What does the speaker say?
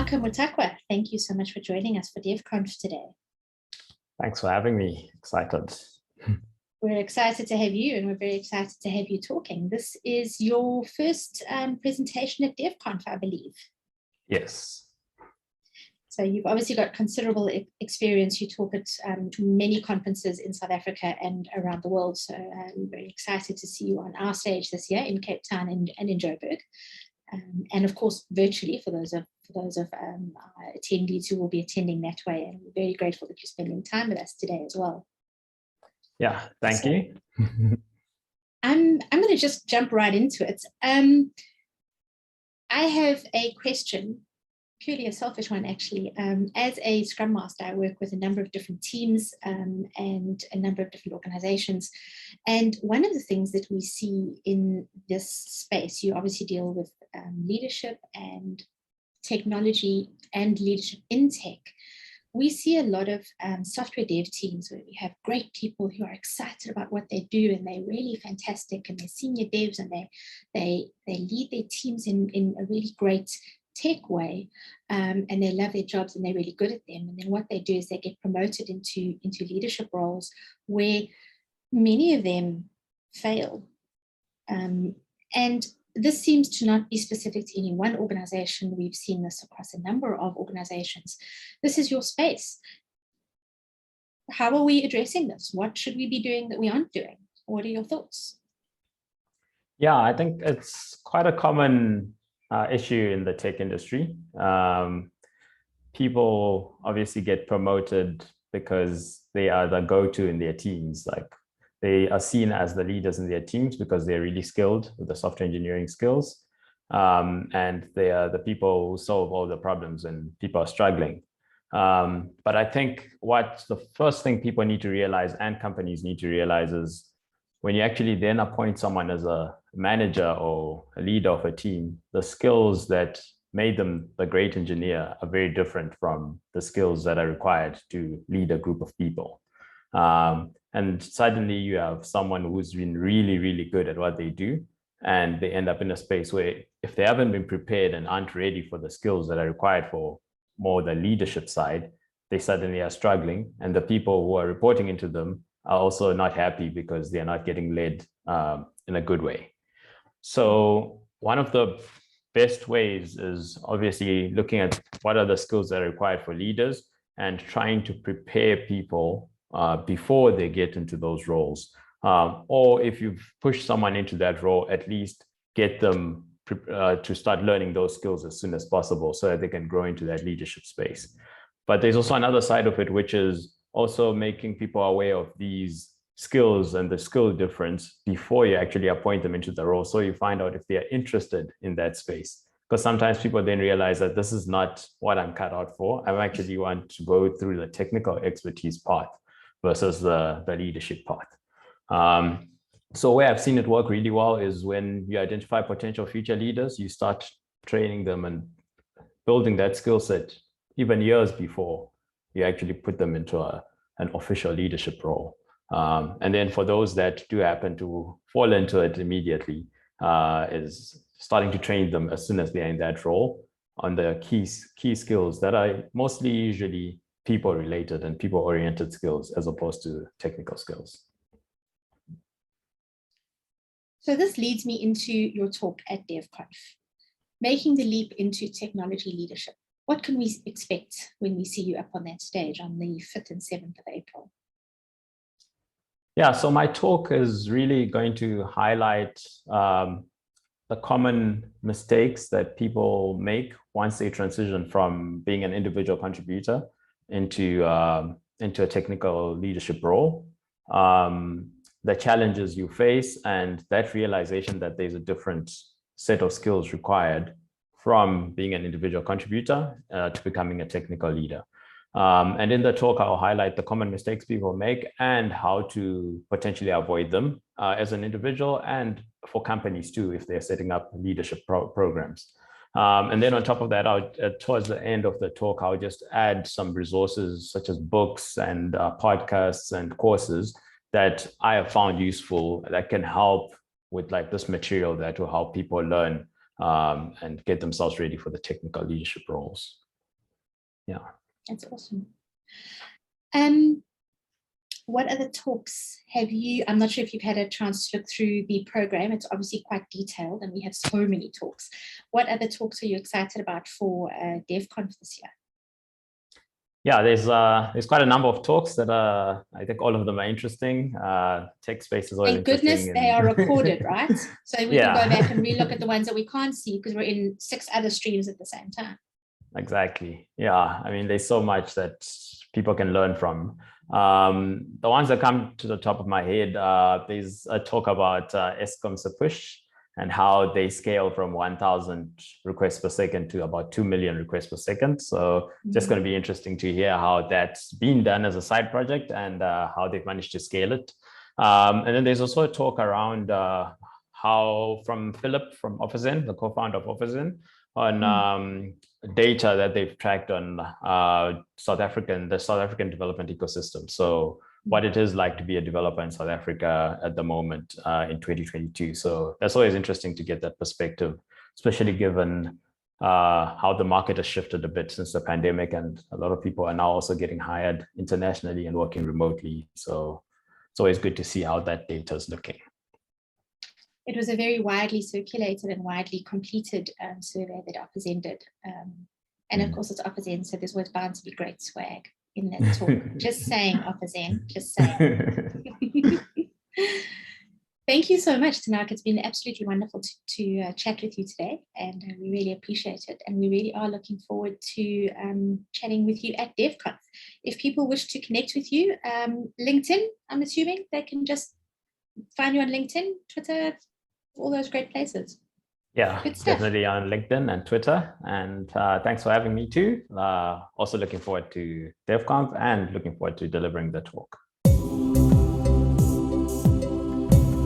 Tanaka Mutakwa, thank you so much for joining us for DevConf today. Thanks for having me. Excited. We're excited to have you, and we're very excited to have you talking. This is your first presentation at DevConf, I believe. Yes. So you've obviously got considerable experience. You talk at many conferences in South Africa and around the world. So we're very excited to see you on our stage this year in Cape Town and in Joburg. And of course, virtually for those of our attendees who will be attending that way. And we're very grateful that you're spending time with us today as well. Yeah, thank you. I'm going to just jump right into it. I have a question, purely a selfish one actually. As a Scrum Master, I work with a number of different teams and a number of different organizations. And one of the things that we see in this space, you obviously deal with leadership and technology and leadership in tech. We see a lot of software dev teams where we have great people who are excited about what they do, and they're really fantastic, and they're senior devs, and they lead their teams in a really great tech way, and they love their jobs and they're really good at them. And then what they do is they get promoted into leadership roles where many of them fail. And this seems to not be specific to any one organization. We've seen this across a number of organizations. This is your space. How are we addressing this? What should we be doing that we aren't doing? What are your thoughts? Yeah, I think it's quite a common issue in the tech industry. People obviously get promoted because they are the go-to in their teams. Like, they are seen as the leaders in their teams because they're really skilled with the software engineering skills. And they are the people who solve all the problems when people are struggling. But I think what the first thing people need to realize, and companies need to realize, is when you actually then appoint someone as a manager or a leader of a team, the skills that made them the great engineer are very different from the skills that are required to lead a group of people. And suddenly you have someone who's been really, really good at what they do, and they end up in a space where if they haven't been prepared and aren't ready for the skills that are required for more the leadership side, they suddenly are struggling, and the people who are reporting into them are also not happy because they're not getting led in a good way. So one of the best ways is obviously looking at what are the skills that are required for leaders and trying to prepare people before they get into those roles. Or if you've pushed someone into that role, at least get them to start learning those skills as soon as possible so that they can grow into that leadership space. But there's also another side of it, which is also making people aware of these skills and the skill difference before you actually appoint them into the role, so you find out if they are interested in that space. Because sometimes people then realize that this is not what I'm cut out for. I actually want to go through the technical expertise path versus the leadership path. So where I've seen it work really well is when you identify potential future leaders, you start training them and building that skill set even years before you actually put them into an official leadership role. And then for those that do happen to fall into it immediately, is starting to train them as soon as they're in that role on the key skills that are mostly usually people-related and people-oriented skills as opposed to technical skills. So this leads me into your talk at DevConf, making the leap into technology leadership. What can we expect when we see you up on that stage on the 5th and 7th of April? Yeah, so my talk is really going to highlight the common mistakes that people make once they transition from being an individual contributor into a technical leadership role, the challenges you face, and that realization that there's a different set of skills required from being an individual contributor to becoming a technical leader. And in the talk, I'll highlight the common mistakes people make and how to potentially avoid them as an individual, and for companies too, if they're setting up leadership programs. And then on top of that, towards the end of the talk, I'll just add some resources such as books and podcasts and courses that I have found useful that can help with like this material that will help people learn and get themselves ready for the technical leadership roles. Yeah. That's awesome. What other talks have you, I'm not sure if you've had a chance to look through the program. It's obviously quite detailed and we have so many talks. What other talks are you excited about for DevConf this year? Yeah, there's quite a number of talks that I think all of them are interesting. Tech space is always Thank interesting. Goodness they are recorded, right? So we can go back and relook at the ones that we can't see because we're in 6 other streams at the same time. Exactly. Yeah, I mean, there's so much that people can learn from. The ones that come to the top of my head, there's a talk about Eskom's push and how they scale from 1,000 requests per second to about 2 million requests per second. So just going to be interesting to hear how that's been done as a side project and how they've managed to scale it. And then there's also a talk around how from Philip from Offizen, the co-founder of Offizen, on data that they've tracked on the South African development ecosystem. So what it is like to be a developer in South Africa at the moment in 2022. So that's always interesting to get that perspective, especially given how the market has shifted a bit since the pandemic, and a lot of people are now also getting hired internationally and working remotely. So it's always good to see how that data is looking. It was a very widely circulated and widely completed survey that Offizen did. And of course it's Offizen, so there's always bound to be great swag in that talk. Just saying, Offizen, just saying. Thank you so much, Tanaka. It's been absolutely wonderful to chat with you today, and we really appreciate it. And we really are looking forward to chatting with you at DevConf. If people wish to connect with you, LinkedIn, I'm assuming they can just find you on LinkedIn, Twitter, all those great places. Yeah, definitely on LinkedIn and Twitter. And thanks for having me too. Also looking forward to DevConf and looking forward to delivering the talk.